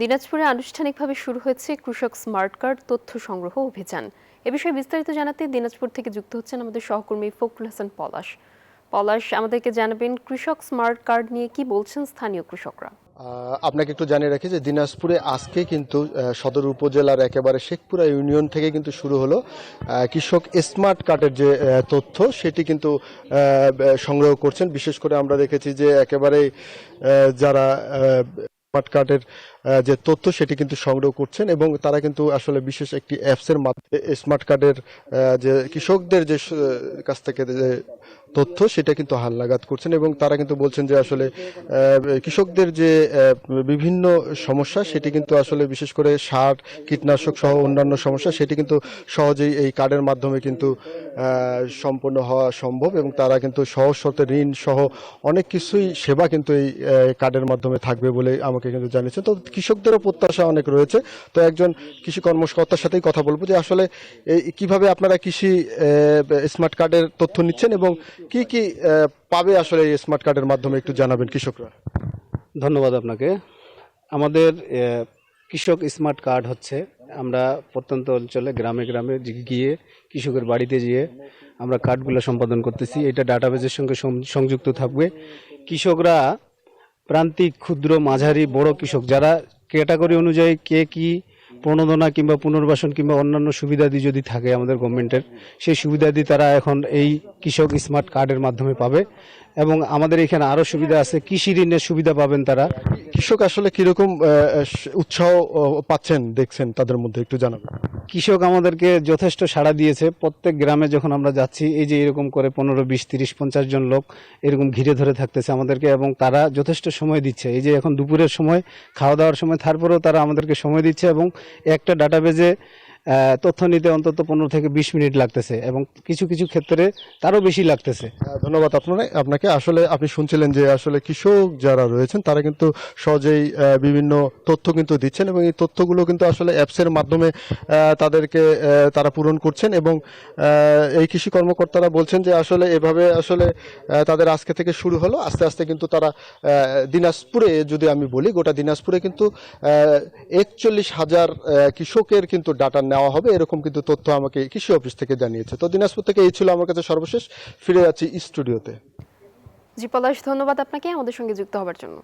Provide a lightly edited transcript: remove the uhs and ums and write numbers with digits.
দিনাজপুরে আনুষ্ঠানিকভাবে শুরু হয়েছে কৃষক স্মার্ট কার্ড তথ্য সংগ্রহ অভিযান। এ বিষয়ে বিস্তারিত জানাতে দিনাজপুর থেকে যুক্ত হচ্ছেন আমাদের সহকর্মী ফখরুল হাসান পলাশ। পলাশ, আমাদেরকে জানাবেন কৃষক স্মার্ট কার্ড নিয়ে কি বলছেন স্থানীয় কৃষকরা? আপনাকে একটু জানিয়ে রাখি যে দিনাজপুরে আজকে কিন্তু সদর উপজেলার একেবারে শেখপুরা ইউনিয়ন থেকে কিন্তু শুরু হলো কৃষক স্মার্ট কার্ডের যে তথ্য সেটি কিন্তু সংগ্রহ করছেন। বিশেষ করে আমরা দেখেছি যে একেবারে যারা স্মার্ট কার্ডের যে তথ্য সেটি কিন্তু সংগ্রহ করছেন এবং তারা কিন্তু আসলে বিশেষ একটি অ্যাপসের মাধ্যমে স্মার্ট কার্ডের যে কৃষকদের যে কাছ থেকে যে তথ্য সেটা কিন্তু হালনাগাদ করছেন এবং তারা কিন্তু বলছেন যে আসলে কৃষকদের যে বিভিন্ন সমস্যা সেটি কিন্তু আসলে বিশেষ করে সার কীটনাশক সহ অন্যান্য সমস্যা সেটি কিন্তু সহজেই এই কার্ডের মাধ্যমে কিন্তু সম্পন্ন হওয়া সম্ভব এবং তারা কিন্তু সহজ শর্তে ঋণ সহ অনেক কিছুই সেবা কিন্তু এই কার্ডের মাধ্যমে থাকবে বলে আমাকে কিন্তু জানিয়েছেন। তো কৃষকদেরও প্রত্যাশা অনেক রয়েছে। তো একজন কৃষি কর্মকর্তার সাথেই কথা বলবো যে আসলে কিভাবে আপনারা কৃষি স্মার্ট কার্ডের তথ্য নিচ্ছেন এবং কি কি পাবে আসলে এই স্মার্ট কার্ডের মাধ্যমে একটু জানাবেন কৃষকরা। ধন্যবাদ আপনাকে। আমাদের কৃষক স্মার্ট কার্ড হচ্ছে আমরা প্রত্যন্ত অঞ্চলে গ্রামে গ্রামে গিয়ে কৃষকের বাড়িতে গিয়ে আমরা কার্ডগুলো সম্পাদন করতেছি। এটা ডাটাবেজের সঙ্গে সংযুক্ত থাকবে। কৃষকরা প্রান্তিক, ক্ষুদ্র, মাঝারি, বড় কৃষক যারা ক্যাটাগরি অনুযায়ী কে কি প্রণোদনা কিংবা পুনর্বাসন কিংবা অন্যান্য সুবিধাদি যদি থাকে আমাদের গভর্নমেন্টের, সেই সুবিধাদি তারা এখন এই কৃষক স্মার্ট কার্ডের মাধ্যমে পাবে এবং আমাদের এখানে আরও সুবিধা আছে। কৃষি ঋণের সুবিধা পাবেন তারা। কৃষক আসলে কিরকম উৎসাহ পাচ্ছেন দেখছেন তাদের মধ্যে একটু জানাবেন। কৃষক আমাদেরকে যথেষ্ট সাড়া দিয়েছে। প্রত্যেক গ্রামে যখন আমরা যাচ্ছি এই যে এরকম করে 15, 20, 30, 50 জন লোক এরকম ঘিরে ধরে থাকতেছে আমাদেরকে এবং তারা যথেষ্ট সময় দিচ্ছে। এই যে এখন দুপুরের সময় খাওয়া দাওয়ার সময়, তারপরেও তারা আমাদেরকে সময় দিচ্ছে এবং একটা ডাটাবেজে তথ্য নিতে অন্তত 15 থেকে 20 মিনিট লাগতেছে এবং কিছু কিছু ক্ষেত্রে তারও বেশি লাগতেছে। ধন্যবাদ আপনাকে। আসলে আপনি শুনছিলেন যে আসলে কৃষক যারা রয়েছেন তারা কিন্তু সহজেই বিভিন্ন তথ্য কিন্তু দিচ্ছেন এবং এই তথ্যগুলো কিন্তু আসলে অ্যাপসের মাধ্যমে তাদেরকে তারা পূরণ করছেন এবং এই কৃষি কর্মকর্তারা বলছেন যে আসলে এভাবে আসলে তাদের আজকে থেকে শুরু হলো। আস্তে আস্তে কিন্তু তারা দিনাজপুরে, যদি আমি বলি গোটা দিনাজপুরে কিন্তু 41,000 কৃষকের কিন্তু ডাটা নেওয়া হবে, এরকম কিন্তু তথ্য আমাকে কৃষি অফিস থেকে জানিয়েছে। তো দিনাজপুর থেকে এই ছিল আমার কাছে সর্বশেষ। ফিরে যাচ্ছি স্টুডিওতে। জি পলাশ, ধন্যবাদ আপনাকে আমাদের সঙ্গে যুক্ত হওয়ার জন্য।